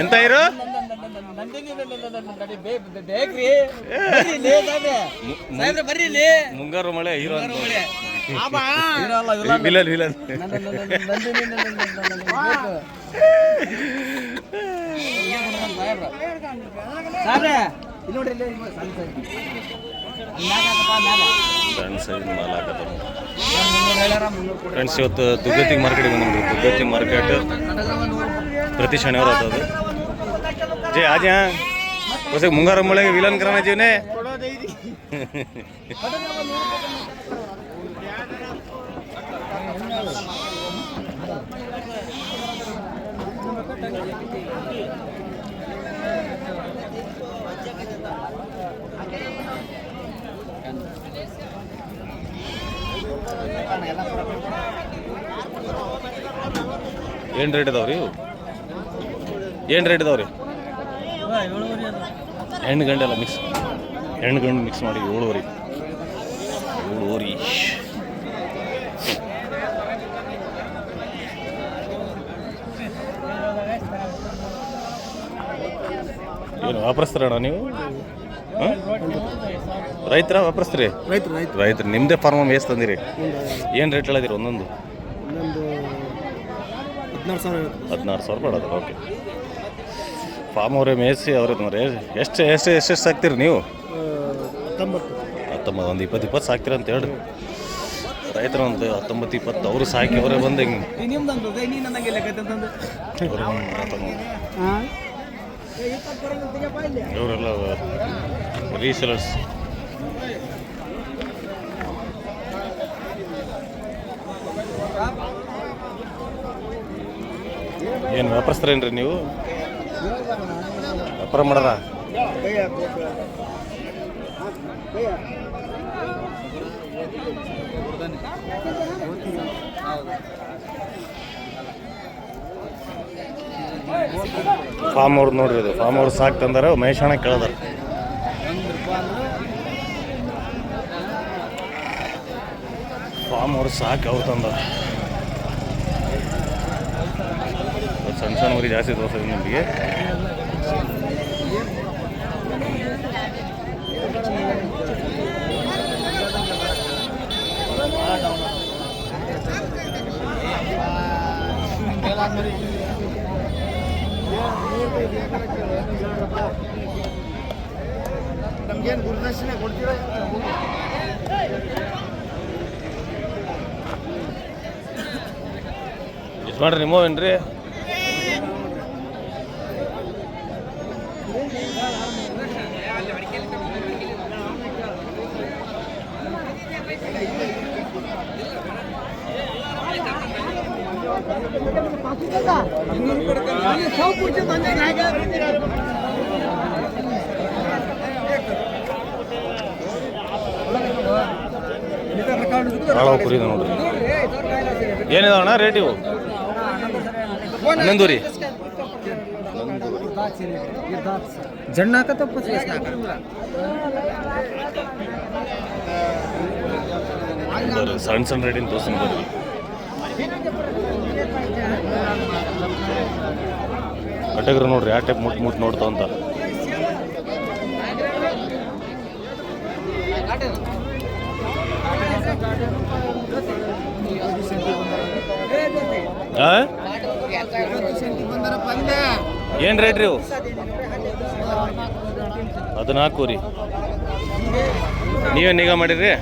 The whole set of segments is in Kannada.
ಎಂತ ಇರು ಮುಂಗಾರು ಮಳೆ ಹೀರೋ ವಿಲನ್ ವಿಲನ್ ಸಣ್ಣ ಸೈಜ್ ಮಾಲ್ ಹಾಕತ್ತ ಫ್ರೆಂಡ್ಸ್. ಇವತ್ತು ತುಗ್ಗತಿ ಮಾರ್ಕೆಟಿಗೆ ಬಂದ್ರಿ. ತುಗ್ಗತಿ ಮಾರ್ಕೆಟ್ ಪ್ರತಿ ಶನಿವಾರ ಆತದು. ಜೈ आज यहाँ वैसे ಮುಂಗಾರು ಮಳೆಗೆ ವಿಲನ್ कराना जीवने ಏನು ರೇಟ್ ಇದಾವ್ರಿ? ಏನು ರೇಟ್ ಇದಾವ್ರಿ? ಹೆಣ್ಣು ಗಂಡು ಎಲ್ಲ ಮಿಕ್ಸ್, ಹೆಣ್ಣು ಗಂಡು ಮಿಕ್ಸ್ ಮಾಡಿ 7.5. ಏನು ವ್ಯಾಪಾರಸ್ಥರಣ್ಣ ನೀವು? ರೈತರ ವ್ಯಾಪಾರಸ್ಥರಿ? ರೈತರು. ನಿಮ್ಮದೇ ಫಾರ್ಮ್ ಎಷ್ಟು ತಂದಿರಿ? ಏನು ರೇಟ್ ಹೇಳಿದಿರಿ ಒಂದೊಂದು? 16,000 ಬೇಡ. ಓಕೆ. ಫಾರ್ಮ್ ಅವರೇ ಮೇಯಿಸಿ ಅವ್ರೆ ತಂದ್ರೆ ಎಷ್ಟು ಸಾಕ್ತೀರಿ ನೀವು? 19 ಒಂದು 20 ಸಾಕ್ತೀರ ಅಂತ ಹೇಳ್ರಿ. ರೈತರ ಒಂದು 19-20 ಅವರು ಸಾಕಿ ಅವರೇ ಬಂದು ಹಿಂಗೆ ಇವರೆಲ್ಲ ರೀಸೇಲರ್ಸ್. ಏನು ವ್ಯಾಪಾರಸ್ಥರೇನ್ರಿ ನೀವು? ವ್ಯಾಪಾರ ಮಾಡಾರ? ಫಾರ್ಮ್ ಅವ್ರದ್ದು ನೋಡ್ರಿ. ಇದು ಫಾರ್ಮ್ ಅವ್ರು ಸಾಕು ತಂದಾರ. ಮಹೇಶಣ್ಣ ಕೇಳದಾರ. ಫಾರ್ಮ್ ಅವ್ರು ಸಾಕು ಅವ್ರು ತಂದಾರ. ಸಣ್ಣ ಸಣ್ಣ ಊರಿಗೆ ಜಾಸ್ತಿ ತೋರಿಸೋದು ನಿಮಗೆ. ನಮ್ಗೇನು ಗುರುದರ್ಶನ ಕೊಡ್ತೀರಾ? ಎಷ್ಟು ಮಾಡ್ರಿ ನಿಮ್ಮವೇನ್ರಿ? ಭಾಳ ಕುರಿ ನೋಡ್ರಿ. ಏನಿದಾವಣ್ಣ ರೇಟ್ ಇವು? 11 ರೀ. ಜಣ್ಣಾಕತ್ತ ಸಣ್ಣ ಸಣ್ಣ ರೇಟಿನ ತೋರಿಸ್ತೀನಿ ಬರ್ರಿ. ಕಟಗ್ರ ನೋಡ್ರಿ ಯಾವ ಟೈಪ್ ಮುಟ್ಟು ನೋಡ್ತಾವ ಅಂತ. ಏನು ರೇಟ್ ರೀ? 14 ರೀ. ನೀವೇನು ನಿಗಾ ಮಾಡಿರಿ?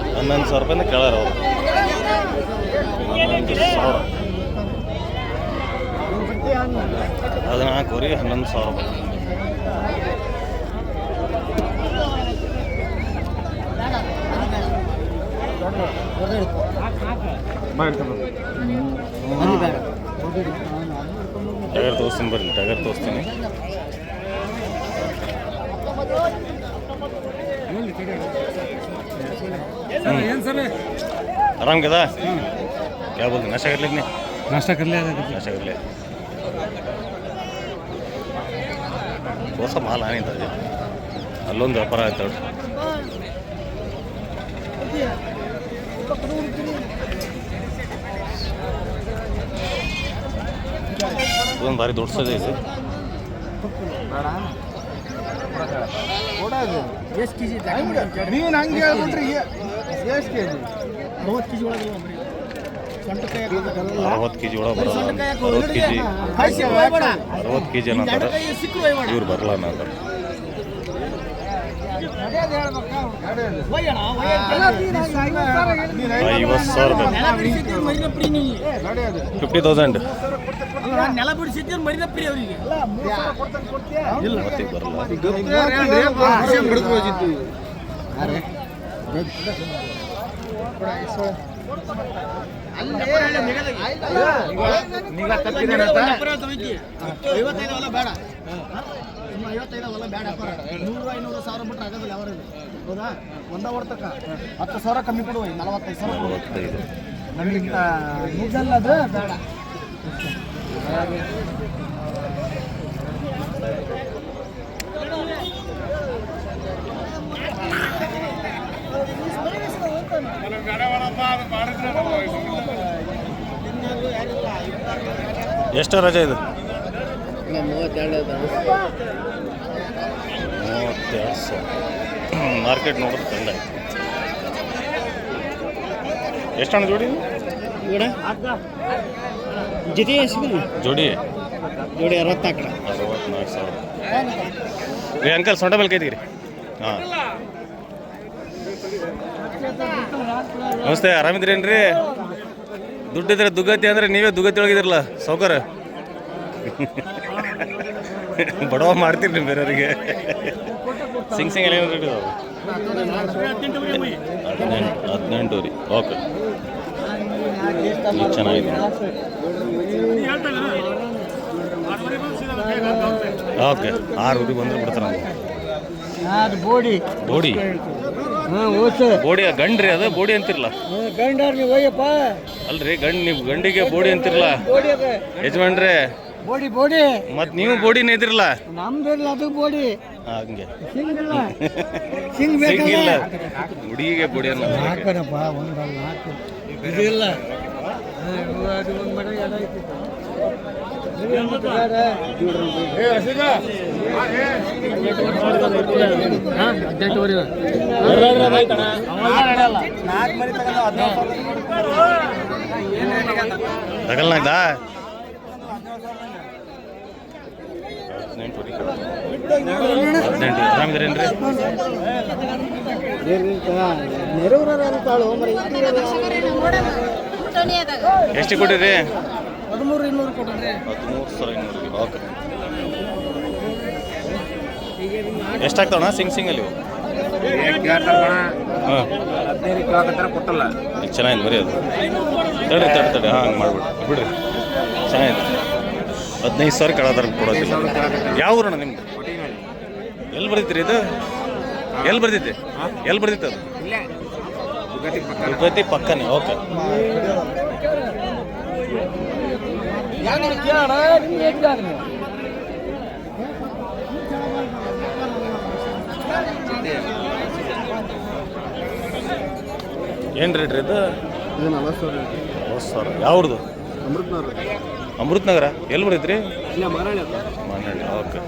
11,000 ರೂಪಾಯಿಂದ ಕೇಳಾರ ಅವರು. 11,000. 14 ರೀ. 11,000 ರೂಪಾಯಿ. ಟಗರ್ ತೋರಿಸ್ತೀನಿ ಬರ್ರಿ. ಟಗರ್ ತೋರಿಸ್ತೀನಿ. आराम कदा क्या बोलते नाश्ता कर लेंगे? नाश्ता कर लिया नाश्ता कर लिया. ಹೊಸ ಮಾಲ್ ಆನಿದೆ ಅಲ್ಲೊಂದು ವ್ಯಾಪಾರ ಆಯ್ತು. ಇದೊಂದು ಭಾರಿ ದೊಡ್ಡ ಸೈಜ್ ಐತೆ. ಎಷ್ಟು ಕೆ ಜಿ ನೀನು ಹಂಗೆ ಹೇಳ್ಬಿಟ್ರಿ ಎಷ್ಟು ಕೆ ಜಿ 60 ಕೆ ಜಿ ಒಳಗೆ 60 ಕೆ ಜಿ ಒಳಗೆ ಬರೋದು 60 ಕೆ ಜಿ 60 ಕೆ ಜಿ ಅನ್ನೋತಾರೆ ಇವ್ರು ಬರಲ್ಲ ಅನ್ನೋತಾರೆ. 50,000 50,000 ನೆಲ ಬಿಡಿಸಿದ್ರೆ ಮರಿದ ಪ್ರಿ ಅವರಿಗೆ ಇಲ್ಲ ಮತ್ತೆ ಬರಲ್ಲ. ಹೌದಾ ಒಂದ ಹೊಡ್ತಕ್ಕ 10,000 ಕಮ್ಮಿ ಕೊಡುವ 45,000 ನಮಗಿಂತ ನಿಜಲ್ಲ ಅದು ಬೇಡ. ಎಷ್ಟು ರಜೆ ಇದು? 32,000 ಮಾರ್ಕೆಟ್ ನೋಡಿದ್ರೆ ಕಂಡ. ಎಷ್ಟಣ್ಣ ಜೋಡಿ ಜೊತೆ ಜೋಡಿ? ಜೋಡಿ 64,000 ರೀ ಅಂಕಲ್ ಸೊಂಟ ಬೆಲ್ ಕೈತೀರಿ. ಹಾಂ ನಮಸ್ತೆ, ಆರಾಮಿದ್ರೇನ್ರಿ? ದುಡ್ಡಿದ್ರೆ ದುಗ್ಗತಿ ಅಂದರೆ ನೀವೇ ದುಗ್ಗತಿ ಒಳಗಿದ್ರಲ್ಲ ಸೌಕರ್. ಬಡವ ಮಾಡ್ತೀರಿ ನೀವು ಬೇರೆಯವರಿಗೆ. ಸಿಂಗ್ ಎಲ್ಲ ಏನು ರೇಟ್ ಇದಾವೆ? 18 ರೀ. ಓಕೆ, ಇದು ಚೆನ್ನಾಗಿದೆ. ಓಕೆ, 6 ಬಂದ್ರೆ ಬಿಡ್ತಾರೆ. ಅದು ಬೋಡಿ ಬೋಡಿ ಬೋಡಿ ಗಂಡ್ರಿ ಅದು ಬೋಡಿ ಅಂತಿರಲ್ಲ. ಗಂಡಾರ್ ನೀವು ಹೋಯಪ್ಪ. ಅಲ್ರಿ ಗಂಡ್ ನೀವು ಗಂಡಿಗೆ ಬೋಡಿ ಅಂತಿರಲ್ಲ ಯಜಮಾನ್ರೆ. ಬೋಡಿ ಬೋಡಿ ಮತ್ ನೀವು ಬೋಡಿನೇ ಇದ್ರಲ್ಲ. ನಮ್ದು ಅದು ಬೋಡಿ ಹಂಗೆ ಸಿಂಗಿಲ್ಲ ಸಿಂಗಿಲ್ಲ ಹುಡುಗಿಗೆ ಬೋಡಿ ಅನ್ನೋ ಹಾಕರಪ್ಪ. ಒಂದಲ್ಲ ಹಾಕು ಇದಿಲ್ಲ ಅದು ಒಂದು ಮಡ ಎಡಾಯ್ತು. ತಗಲ್ನಾಗ್ದ 18 ಆರಾಮಿದ್ರೇನ್ರಿ? ಎಷ್ಟು ಕೊಟ್ಟಿರಿ? 13,200 ಕೊಟ್ರಿ. 13,200. ಓಕೆ, ಎಷ್ಟಾಗ್ತಾವಣ್ಣ ಸಿಂಗಲ್ಲಿ? ಹಾಂ ಕೊಟ್ಟಲ್ಲ ಚೆನ್ನಾಗಿದೆ ಮರಿ ಅದು. ತಡಿ ಹಾಂ ಹಂಗೆ ಮಾಡ್ಬಿಟ್ಟು ಬಿಡ್ರಿ. ಚೆನ್ನಾಗಿದೆ. 15,000 ಕೆಳದಾರ ಕೊಡೋದಿಲ್ಲ. ಯಾವ ಊರಣ್ಣ ನಿಮ್ದು? ಎಲ್ಲಿ ಬರ್ದಿತ್ರಿ ಇದು? ಎಲ್ಲಿ ಬರ್ದಿತ್ತೆ ಅದು? ಯುಗತಿ ಪಕ್ಕನೇ. ಓಕೆ, ಏನು ರೇಟ್ ರೀ ಇದು? 40,000. ಯಾವ್ದು? ಅಮೃತನಗರ. ಎಲ್ಲಿ ಬರ್ತೈತ್ರಿ? ಮಾನಹಳ್ಳಿ. Okay,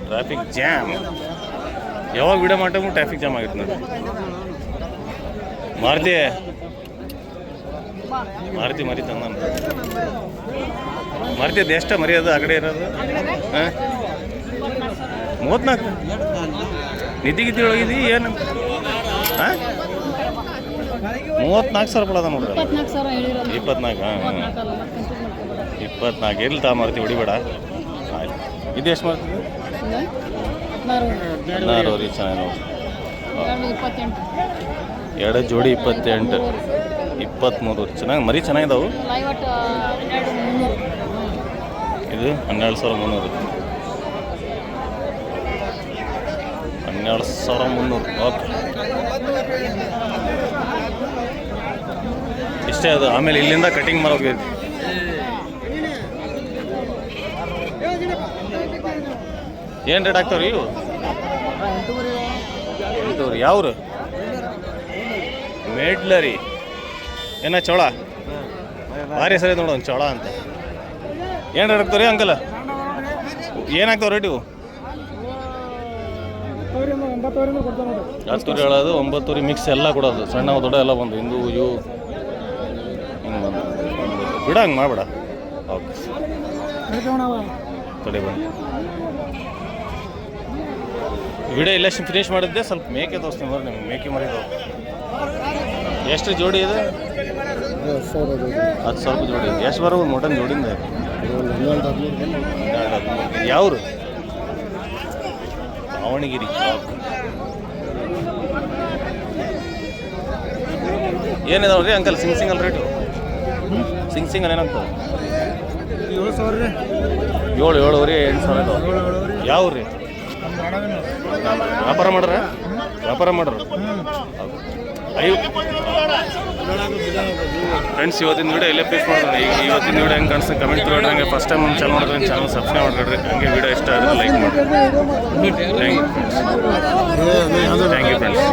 traffic jam. ಯಾವಾಗ ವಿಡಿಯೋ ಮಾಡ್ಟಾಗೂ ಟ್ರಾಫಿಕ್ ಜಾಮ್ ಆಗಿತ್ತು ನೋಡಿ. ಮಾರುತಿ ತಂದ ಮಾರುತಿ ಅದು ಎಷ್ಟು ಮರಿ ಅದು ಆ ಕಡೆ ಇರೋದು? ಹಾಂ 34. ನಿದ್ದಿಗಿದ್ದಿ ಒಳಗಿದ್ದಿ ಏನು? ಹಾಂ 34,000 ಕೊಡೋದ ನೋಡ್ರಿ. 24. ಹಾಂ 24 ಎಲ್ಲಿ ತಾ ಮಾರುತಿ ಹೊಡಿಬೇಡ. ಆಯ್ತು, ಇದು ಎಷ್ಟು ಮಾಡ್ತೀವಿ? 16 ರೀ. ಚೆನ್ನಾಗಿ ನೋಡಿ. 2 ಜೋಡಿ 28, 23. ಚೆನ್ನಾಗಿ ಮರಿ ಚೆನ್ನಾಗಿದಾವು. ಇದು 12,300. 12,300. ಓಕೆ, ಇಷ್ಟೇ ಅದು. ಆಮೇಲೆ ಇಲ್ಲಿಂದ ಕಟಿಂಗ್ ಮಾಡೋಕೆ ಏನು ರೇಟ್ ಆಗ್ತಾವ್ರಿ ಇವು? 8,000. ಯಾವ್ರು? ಮೇಡ್ಲರಿ. ಏನ ಚೋಳ ಭಾರಿ ಸರಿ ನೋಡು, ಒಂದು ಚೋಳ ಅಂತ. ಏನು ರೇಟ್ ಆಗ್ತಾವ್ರಿ ಅಂಕಲ್? ಏನಾಗ್ತಾವ ರೇಟ್ ಇವು? 10 ಹೇಳೋದು, 9 ಮಿಕ್ಸ್ ಎಲ್ಲ ಕೊಡೋದು. ಸಣ್ಣ ದೊಡ್ಡ ಎಲ್ಲ ಬಂದು ಹಿಂದೂ ಇವು ಹಿಂಗೆ ಬಂದು ಬಿಡ, ಹಂಗೆ ಮಾಡಬೇಡ. ಓಕೆ, ತೊಡೆ ಬನ್ನಿ. ವಿಡಿಯೋ ಇಲ್ಲ ಫಿನಿಶ್ ಮಾಡಿದ್ದೆ. ಸ್ವಲ್ಪ ಮೇಕೆ ತೋರಿಸ್ತೀನಿ ಬರ್ರಿ ನಿಮ್ಗೆ. ಮೇಕೆ ಮರಿದು ಎಷ್ಟು ಜೋಡಿ ಇದೆ? 10,000 ಜೋಡಿ. ಎಷ್ಟು ಬರೋ ಮಟನ್ ಜೋಡಿಂದ? 12-13. ಯಾವ್ರು? ದಾವಣಗೆರೆ. ಏನಿದಾವೆ ರೀ ಅಂಕಲ್ ಸಿಂಗಲ್ ರೇಟು? ಸಿಂಗಲ್ ಏನಾಗ್ತದೆ? 7,000 7,000 8,000 ಇದಾವೆ. ಯಾವ ರೀ? ವ್ಯಾಪಾರ ಮಾಡ್ರ? ಫ್ರೆಂಡ್ಸ್, ಇವತ್ತಿನ ವಿಡಿಯೋ ಇಲ್ಲೇ ಪೀಸ್ ಮಾಡಿದ್ರೆ. ಈಗ ಇವತ್ತಿನ ವಿಡಿಯೋ ಹೆಂಗೆ ಕಾಣಿಸ್ತದೆ ಕಮೆಂಟ್ ಮಾಡಿ. ಹಂಗೆ ಫಸ್ಟ್ ಟೈಮ್ ನಮ್ಮ ಚಾನಲ್ ಮಾಡಿದ್ರೆ ಚಾನಲ್ ಸಬ್ಸ್ಕ್ರೈಬ್ ಮಾಡ್ಕೊಡ್ರಿ. ಹಂಗೆ ವಿಡಿಯೋ ಇಷ್ಟ ಆದರೆ ಲೈಕ್ ಮಾಡಿ. Thank you friends.